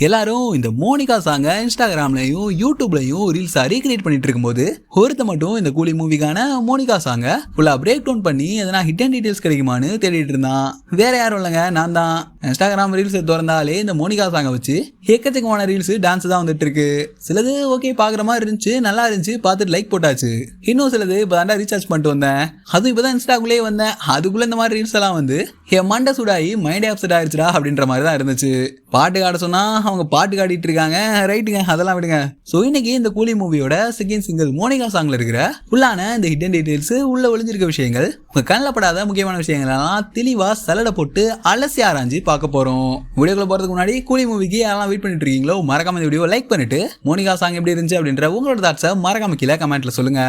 எல்லாரும் இந்த மோனிகா சாங்க இன்ஸ்டாகிராம்லயும் யூடியூப்லயும் ரீல்ஸா ரீக்ரியேட் பண்ணிட்டு இருக்கும்போது ஒருத்த மட்டும் இந்த கூலி மூவிக்கான மோனிகா சாங்க ஃபுல்லா பிரேக் டவுன் பண்ணி எதனா ஹிட் அண்ட் டீடைல்ஸ் கிடைக்குமான்னு தேடிட்டு இருந்தான். வேற யாரும் இல்லைங்க, நான் தான். இன்ஸ்டாகிராம் ரீல்ஸ் திறந்தாலே இந்த மோனிகா சாங்க வச்சு எக்கச்சக்கமான ரீல்ஸ் டான்ஸ் தான் வந்துட்டு இருக்கு. சிலது ஓகே பாக்குற மாதிரி இருந்துச்சு, நல்லா இருந்துச்சு, பார்த்துட்டு லைக் போட்டாச்சு. இன்னும் சிலது இப்பதான் ரீசார்ஜ் பண்ணிட்டு வந்தேன், அதுவும் இப்பதான் இன்ஸ்டாக்குள்ளே வந்தேன், அதுக்குள்ள இந்த மாதிரி ரீல்ஸ் எல்லாம் வந்து என் மண்டை சூடாகி மைண்ட் அப்செட் ஆயிடுச்சுடா அப்படின்ற மாதிரி தான் இருந்துச்சு. பாட்டு காட சொன்னா அவங்க பாட்டு காட்டிட்டு இருக்காங்க, ரைட்டுங்க, அதெல்லாம் விடுங்க. ஸோ இன்னைக்கு இந்த கூலி மூவியோட செகண்ட் சிங்கிள் மோனிகா சாங்ல இருக்கிற ஃபுல்லான இந்த ஹிடன் டீடைல்ஸ், உள்ள ஒளிஞ்சிருக்க விஷயங்கள், உங்க கண்ணில் படாத முக்கியமான விஷயங்கள் எல்லாம் தெளிவா சலடை போட்டு அலசி ஆராய்ஞ்சு பார்க்க போறோம். வீடியோக்குள்ள போறதுக்கு முன்னாடி கூலி மூவிக்கு யாரெல்லாம் வெயிட் பண்ணிட்டு இருக்கீங்களோ மறக்காம இந்த வீடியோ லைக் பண்ணிட்டு மோனிகா சாங் எப்படி இருந்துச்சு அப்படின்ற உங்களோட தாட்ஸை மறக்காம கீழே கமெண்ட்ல சொல்லுங்க.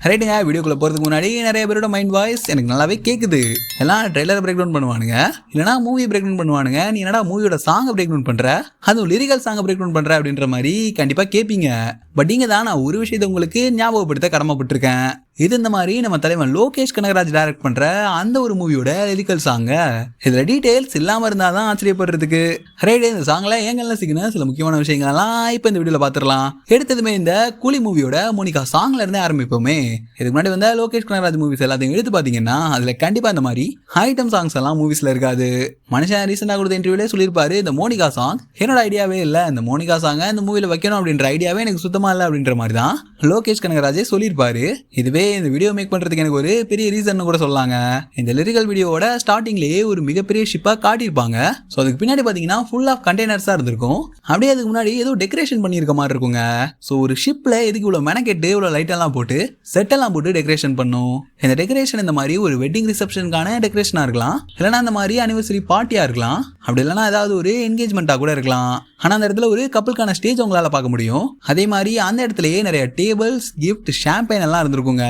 ரைட்டுங்க, வீடியோக்குள்ள போறதுக்கு முன்னாடி நிறைய பேரோட மைண்ட் வாய்ஸ் எனக்கு நல்லாவே கேக்குது. எல்லாம் ட்ரெய்லர் பிரேக் டவுன் பண்ணுவானுங்க, இல்லைனா மூவி பிரேக் டவுன் பண்ணுவானுங்க. நீ என்னடா மூவியோட சாங் பிரேக் டவுன் பண்ற, அதுவும் லிரிக்கல் சாங் பிரேக் டவுன் பண்ற அப்படின்ற மாதிரி கண்டிப்பா கேட்பீங்க. பட் இங்க தான் நான் ஒரு விஷயத்தை உங்களுக்கு ஞாபகப்படுத்த கடமைப்பட்டிருக்கேன். இது இந்த மாதிரி நம்ம தலைவன் லோகேஷ் கனகராஜ் டைரக்ட் பண்ற அந்த ஒரு மூவியோட லிரிக்கல் சாங்க. இதுல டீடைல்ஸ் இல்லாம இருந்தாதான் ஆச்சரியப்படுறதுக்கு. ரைட், இந்த சாங்ல ஏங்கல்ல சிக்கின சில முக்கியமான விஷயங்கள்லாம் இப்ப இந்த வீடியோல பாத்துடலாம். எடுத்ததுமே இந்த கூலி மூவியோட மோனிகா சாங்ல இருந்தே ஆரம்பிப்போமே. இதுக்கு முன்னாடி வந்த லோகேஷ் கனகராஜ் மூவிஸ் எல்லாத்தையும் எடுத்து பாத்தீங்கன்னா அதுல கண்டிப்பா இந்த மாதிரி ஐட்டம் சாங்ஸ் எல்லாம் மூவிஸ்ல இருக்காது. மனுஷன் ரீசெண்டா கொடுத்த இன்டர்வியூல சொல்லியிருப்பாரு, இந்த மோனிகா சாங் என்னோட ஐடியாவே இல்ல, இந்த மோனிகா சாங்க இந்த மூவில வைக்கணும் அப்படின்ற ஐடியாவே எனக்கு சுத்தமா இல்ல அப்படின்ற மாதிரி தான் லோகேஷ் கனகராஜே சொல்லியிருப்பாரு. இதுவே இந்த வீடியோ மேக் பண்றதுக்கு எனக்கு ஒரு பெரிய ரீசன் கூட சொல்லாங்க. இந்த லிரிக்கல் வீடியோவோட ஸ்டார்டிங்லேயே ஒரு மிகப்பெரிய ஷிப்பா காட்டியிருப்பாங்க. ஸோ அதுக்கு பின்னாடி பாத்தீங்கன்னா ஃபுல் ஆஃப் கண்டெய்னர்ஸா இருந்திருக்கும். அப்படியே அதுக்கு முன்னாடி ஏதோ டெக்கரேஷன் பண்ணியிருக்க மாதிரி இருக்குங்க. ஸோ ஒரு ஷிப்ல எதுக்கு இவ்வளவு மெனக்கெட்டு இவ்வளவு லைட் எல்லாம் போட்டு செட் எல்லாம் போட்டு டெக்கரேஷன் பண்ணும். இந்த டெக்கரேஷன் இந்த மாதிரி ஒரு வெட்டிங் ரிசப்ஷனுக்கான டெக்கரேஷனா இருக்கலாம், இல்லைன்னா இந்த மாதிரி அனிவர்சரி பார்ட்டியா இருக்கலாம், அப்படி இல்லைன்னா ஏதாவது ஒரு என்கேஜ்மெண்டா கூட இருக்கலாம். ஆனா அந்த இடத்துல ஒரு கப்பலுக்கான ஸ்டேஜ் உங்களால பார்க்க முடியும். அதே மாதிரி அந்த இடத்துலயே நிறைய டேபிள்ஸ், கிஃப்ட், ஷாம்பைன் எல்லாம் இருந்திருக்குங்க.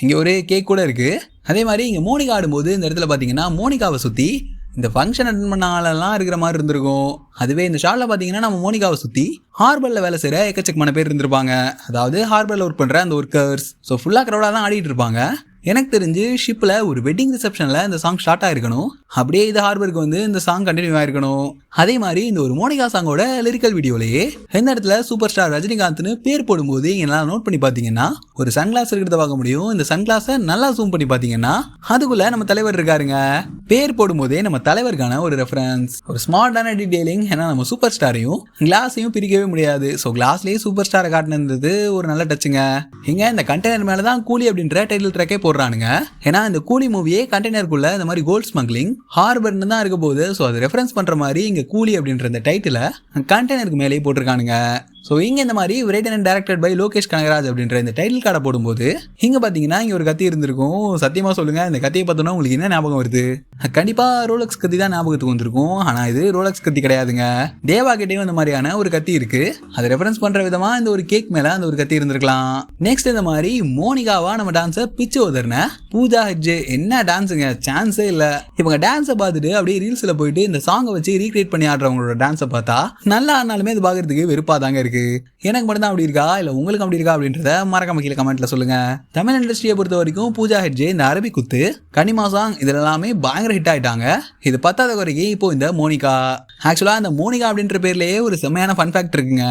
இங்க ஒரு கேக் கூட இருக்கு. அதே மாதிரி இங்க மோனிகா ஆடும்போது இந்த இடத்துல பாத்தீங்கன்னா மோனிகாவை சுத்தி இந்த ஃபங்க்ஷன் அட்டன் பண்ண ஆளெல்லாம் இருக்கிற மாதிரி இருந்திருக்கும். அதுவே இந்த ஷாட்ல பாத்தீங்கன்னா நம்ம மோனிகாவை சுத்தி ஹார்பர்ல வேலை செய்யற எக்கச்சக்கமான பேர் இருந்திருப்பாங்க. அதாவது ஹார்பர்ல ஒர்க் பண்ற அந்த ஒர்க்கர்ஸ். ஸோ ஃபுல்லா கிரௌடா தான் ஆடிட்டு இருப்பாங்க. எனக்கு தெரிஞ்சு ஷிப்ல ஒரு வெட்டிங் ரிசப்ஷன்ல இந்த சாங் ஸ்டார்ட் ஆயிருக்கணும், அப்படியே இது ஹார்பருக்கு வந்து இந்த சாங் கண்டினியூ ஆயிருக்கணும். அதே மாதிரி இந்த ஒரு மோனிகா சாங்கோட லிரிக்கல் வீடியோலயே இந்த இடத்துல சூப்பர் ஸ்டார் ரஜினிகாந்த்னு பேர் போடும்போது எல்லாம் நோட் பண்ணி பாத்தீங்கன்னா ஒரு சன்கிளாஸ் இருக்கிறத பார்க்க முடியும். இந்த சன்கிளாஸை நல்லா ஜூம் பண்ணி பாத்தீங்கன்னா அதுக்குள்ள நம்ம தலைவர் இருக்காருங்க. பேர் போடும்போதே நம்ம தலைவருக்கான ஒரு ரெஃபரன்ஸ், ஒரு ஸ்மார்ட்டான டீடைலிங். ஏன்னா நம்ம சூப்பர் ஸ்டாரையும் கிளாஸையும் பிரிக்கவே முடியாது. ஸோ கிளாஸ்லயே சூப்பர் ஸ்டாரை காட்டினது ஒரு நல்ல டச்சுங்க. இங்க இந்த கண்டெய்னர் மேலதான் கூலி அப்படின்ற டைட்டில் ட்ராக்கே போடுறானுங்க. ஏன்னா இந்த கூலி மூவியே கண்டெய்னருக்குள்ள இந்த மாதிரி கோல்ட் ஸ்மக்லிங் ஹார்பர்னு தான் இருக்க போகுது. ஸோ அதை ரெஃபரன்ஸ் பண்ற மாதிரி இங்க கூலி அப்படின்ற இந்த டைட்டில கண்டெய்னருக்கு மேலேயே போட்டிருக்கானுங்க. ஸோ இங்கே இந்த மாதிரி written and directed by Lokesh Kanagaraj அப்படின்ற இந்த டைட்டில் கார்டை போடும்போது இங்கே பார்த்தீங்கன்னா இங்கே ஒரு கத்தி இருந்திருக்கும். சத்தியமாக சொல்லுங்க, இந்த கத்தியை பார்த்தோன்னா உங்களுக்கு என்ன ஞாபகம் வருது? கண்டிப்பாக ரோலக்ஸ் கத்தி தான் ஞாபகத்துக்கு வந்திருக்கும். ஆனால் இது ரோலக்ஸ் கத்தி கிடையாதுங்க. தேவா கிட்டேயும் இந்த மாதிரியான ஒரு கத்தி இருக்கு. அதை ரெஃபரன்ஸ் பண்ணுற விதமாக இந்த ஒரு கேக் மேலே அந்த ஒரு கத்தி இருந்திருக்கலாம். நெக்ஸ்ட் இந்த மாதிரி மோனிகாவா நம்ம டான்ஸை பிச்சு உதர்ன பூஜா ஹெட்ஜே என்ன டான்ஸுங்க, சான்ஸே இல்லை. இவங்க டான்ஸை பார்த்துட்டு அப்படியே ரீல்ஸில் போயிட்டு இந்த சாங்கை வச்சு ரீக்ரியேட் பண்ணி ஆடுறவங்களோட டான்ஸை பார்த்தா நல்லா ஆனாலுமே இது பார்க்கறதுக்கு வெறுப்பாக தாங்க இருக்கு. எனக்கு மட்டும் தான் அப்படி இருக்கா, இல்ல உங்களுக்கு அப்படி இருக்கா அப்படின்றத மறக்காம கீழே கமெண்ட்ல சொல்லுங்க. தமிழ் இண்டஸ்ட்ரியை பொறுத்த வரைக்கும் பூஜா ஹெட்ஜே, இந்த அரபி குத்து, கனிமா சாங் இது எல்லாமே பயங்கர ஹிட் ஆயிட்டாங்க. இது பத்தாத வரைக்கும் இப்போ இந்த மோனிகா. ஆக்சுவலா இந்த மோனிகா அப்படின்ற பேர்லயே ஒரு செம்மையான ஃபன் ஃபேக்ட் இருக்குங்க.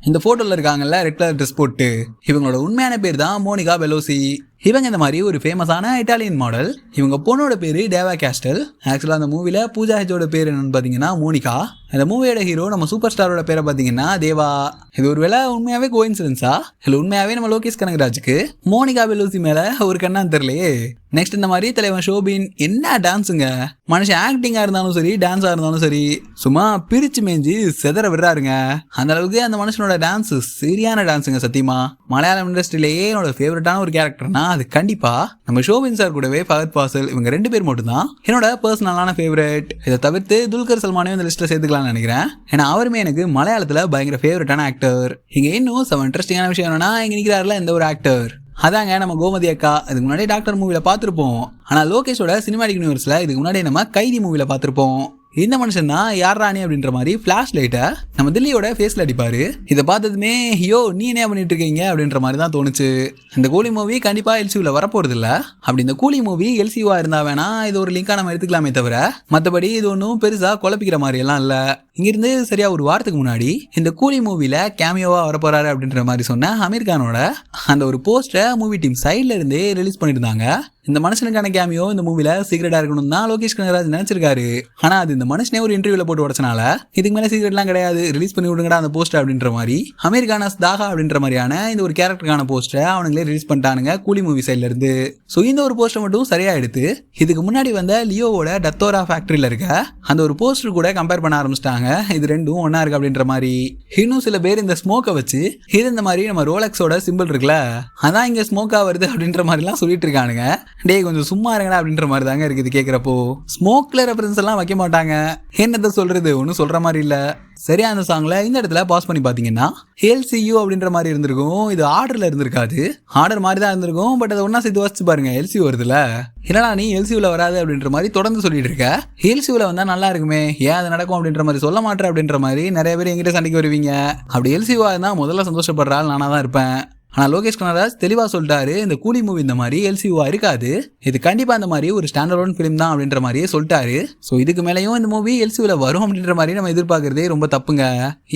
இந்த போட்டோல இருக்காங்கல்ல ரெட் கலர் ட்ரெஸ் போட்டு, இவங்களோட உண்மையான பேர் தான் மோனிகா பெலோசி. இவங்க இந்த மாதிரி ஒரு ஃபேமஸான இட்டாலியன் மாடல். இவங்க பொண்ணோட பேரு டேவா கேஸ்டல். ஆக்சுவலா அந்த மூவில பூஜா ஹெட்ஜோட பேர் என்னன்னு பாத்தீங்கன்னா மோனிகா. அந்த மூவியோட ஹீரோ நம்ம சூப்பர் ஸ்டாரோட பேரை பாத்தீங்கன்னா தேவா. இது ஒரு வேளை உண்மையாவே கோயின்சிடன்ஸா இல்ல உண்மையாவே நம்ம லோகேஷ் கனகராஜுக்கு மோனிகா பெலூசி மேல ஒரு கண்ணான்னு தெரியலையே. நெக்ஸ்ட் இந்த மாதிரி தலைவன் ஷோபின் என்ன டான்ஸுங்க. மனுஷன் ஆக்டிங்கா இருந்தாலும் சரி, டான்ஸா இருந்தாலும் சரி, சும்மா பிரிச்சு மேஞ்சி செதற விடுறாருங்க. அந்த அளவுக்கு அந்த மனுஷனோட டான்ஸ் சரியான டான்ஸுங்க. சத்தியமா மலையாளம் இண்டஸ்ட்ரியிலேயே என்னோட ஃபேவரட்டான ஒரு கேரக்டர்னா அது கண்டிப்பா நம்ம ஷோபின் சார் கூடவே ஃபஹத் ஃபாசில். இவங்க 2 பேர் மட்டும் தான் என்னோட பர்சனலான ஃபேவரட். இதை தவிர்த்து துல்கர் சல்மானையும் இந்த லிஸ்ட்ல சேர்த்துக்கலாம்னு நினைக்கிறேன். ஏன்னா அவருமே எனக்கு மலையாளத்துல பயங்கர ஃபேவரட்டான ஆக்டர். இங்க இன்னும் சம் இன்ட்ரெஸ்டிங்கான விஷயம் என்னன்னா இங்க நிற்கிறாருல இந்த ஒரு ஆக்டர், அதாங்க நம்ம கோமதி அக்கா. இதுக்கு முன்னாடி டாக்டர் மூவில பார்த்துருப்போம். ஆனா லோகேஷோட சினிமாட்டிக் யூனிவர்ஸ்ல இதுக்கு முன்னாடி நம்ம கைதி மூவில பார்த்துருப்போம். இந்த மனுஷன் தான் யார் ராணி அப்படின்ற மாதிரி பிளாஷ் லைட்டை நம்ம தில்லியோட ஃபேஸ்ல அடிப்பாரு. இதை பார்த்ததுமே ஐயோ நீ என்ன பண்ணிட்டு இருக்கீங்க அப்படின்ற மாதிரி தான் தோணுச்சு. இந்த கூலி மூவி கண்டிப்பா எல்சியூல வரப்போறது இல்ல. அப்படி இந்த கூலி மூவி எல்சியூவா இருந்தா வேணா இது ஒரு லிங்கா நம்ம எடுத்துக்கலாமே தவிர மற்றபடி இது ஒன்றும் பெருசா குழப்பிக்கிற மாதிரி எல்லாம் இல்ல. இங்கிருந்து சரியா ஒரு வாரத்துக்கு முன்னாடி இந்த கூலி மூவில கேமியோவா வரப்போறாரு அப்படின்ற மாதிரி சொன்ன அமீர் கானோட அந்த ஒரு போஸ்டரை மூவி டீம் சைட்ல இருந்தே ரிலீஸ் பண்ணியிருந்தாங்க. இந்த மனுஷனுக்கான கேமியோ இந்த மூவில சீக்கிரட்டா இருக்கணும் தான் லோகேஷ் கனகராஜ் நினைச்சிருக்காரு. ஆனா அது இந்த மனுஷனே ஒரு இன்டர்வியூல போட்டு உடச்சனால இதுக்கு மேல சீக்கிரட்லாம் கிடையாது, ரிலீஸ் பண்ணி விடுங்கடா அந்த போஸ்டர் அப்படின்ற மாதிரி அமீர் கானாஸ் தாகா அப்படின்ற மாதிரியான இந்த ஒரு கேரக்டருக்கான போஸ்டரை அவனுங்களே ரிலீஸ் பண்ணிட்டானுங்க கூலி மூவி சைட்ல இருந்து. ஸோ இந்த ஒரு போஸ்டர் மட்டும் சரியா எடுத்து இதுக்கு முன்னாடி வந்த லியோவோட டத்தோரா ஃபேக்டரியில இருக்க அந்த ஒரு போஸ்டர் கூட கம்பேர் பண்ண ஆரம்பிச்சிட்டாங்க. இது ரெண்டும் ஒன்னா இருக்கு அப்படின்ற மாதிரி. இன்னும் சில பேர் இந்த ஸ்மோக்கை வச்சு இது இந்த மாதிரி நம்ம ரோலக்ஸோட சிம்பிள் இருக்குல்ல அதான் இங்க ஸ்மோக்கா வருது அப்படின்ற மாதிரிலாம் சொல்லிட்டு இருக்கானுங்க. டே கொஞ்சம் சும்மா இருங்கடா அப்படின்ற மாதிரி தாங்க இருக்குது கேட்குறப்போ. ஸ்மோக்ல ரெஃபரன்ஸ் எல்லாம் வைக்க மாட்டாங்க, என்னத்தை சொல்றது, ஒன்றும் சொல்ற மாதிரி இல்லை. சரியா அந்த சாங்ல இந்த இடத்துல பாஸ் பண்ணி பார்த்தீங்கன்னா எல்சியூ அப்படின்ற மாதிரி இருந்திருக்கும். இது ஆர்டர்ல இருந்திருக்காது, ஆர்டர் மாதிரி தான் இருந்திருக்கும். பட் அதை ஒன்னா சேர்த்து வச்சு பாருங்க, எல்சியூ வருதுல. என்னடா நீ எல்சியூல வராது அப்படின்ற மாதிரி தொடர்ந்து சொல்லிட்டு இருக்க, எல்சியூல வந்தா நல்லா இருக்குமே, ஏன் அது நடக்கும் அப்படின்ற மாதிரி சொல்ல மாட்டேன் அப்படின்ற மாதிரி நிறைய பேர் எங்கிட்ட சண்டைக்கு வருவீங்க. அப்படி எல்சியூவா இருந்தா முதல்ல சந்தோஷப்படுறாள் நானா தான் இருப்பேன். ஆனால் லோகேஷ் கனகராஜ் தெளிவாக சொல்லிட்டாரு, இந்த கூலி மூவி இந்த மாதிரி எல்சியூவா இருக்காது, இது கண்டிப்பாக இந்த மாதிரி ஒரு ஸ்டாண்டர்ட் ஃபிலிம் தான் அப்படின்ற மாதிரியே சொல்லிட்டாரு. ஸோ இதுக்கு மேலேயும் இந்த மூவி எல்சியூவில் வரும் அப்படின்ற மாதிரி நம்ம எதிர்பார்க்கறதே ரொம்ப தப்புங்க.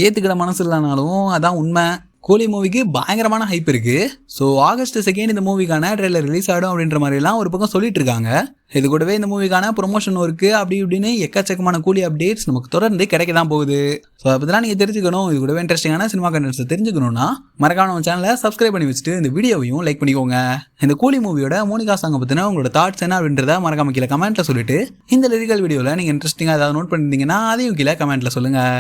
ஏற்றுக்கிட மனசு இல்லைனாலும் அதான் உண்மை. கூலி மூவிக்கு பயங்கரமான ஹைப் இருக்கு. ஸோ August 2 இந்த மூவிக்கான ட்ரெய்லர் ரிலீஸ் ஆகிடும் அப்படின்ற மாதிரிலாம் ஒரு பக்கம் சொல்லிட்டு இருக்காங்க. இது கூடவே இந்த மூவிக்கான ப்ரொமோஷன் ஒர்க்கு அப்படி இப்படின்னு எக்கச்சக்கமான கூலி அப்டேட்ஸ் நமக்கு தொடர்ந்து கிடைக்க தான் போகுது. ஸோ அதை பற்றிலாம் நீங்கள் தெரிஞ்சுக்கணும், இது கூடவே இன்ட்ரெஸ்டிங்கான சினிமா கண்டென்ட்ஸை தெரிஞ்சுக்கணும்னா மறக்காம நம்ம சேனலை சப்ஸ்கிரைப் பண்ணி வச்சுட்டு இந்த வீடியோவையும் லைக் பண்ணிக்கோங்க. இந்த கூலி மூவியோட மோனிகா சாங்கை பற்றின உங்களோட தாட்ஸ் என்ன அப்படின்றத மறக்காம கீழே கமெண்ட்டில் சொல்லிட்டு இந்த லிரிக்கல் வீடியோவில் நீங்கள் இன்ட்ரெஸ்டிங்காக ஏதாவது நோட் பண்ணியிருந்தீங்கன்னா அதையும் கீழே கமெண்ட்டில் சொல்லுங்கள்.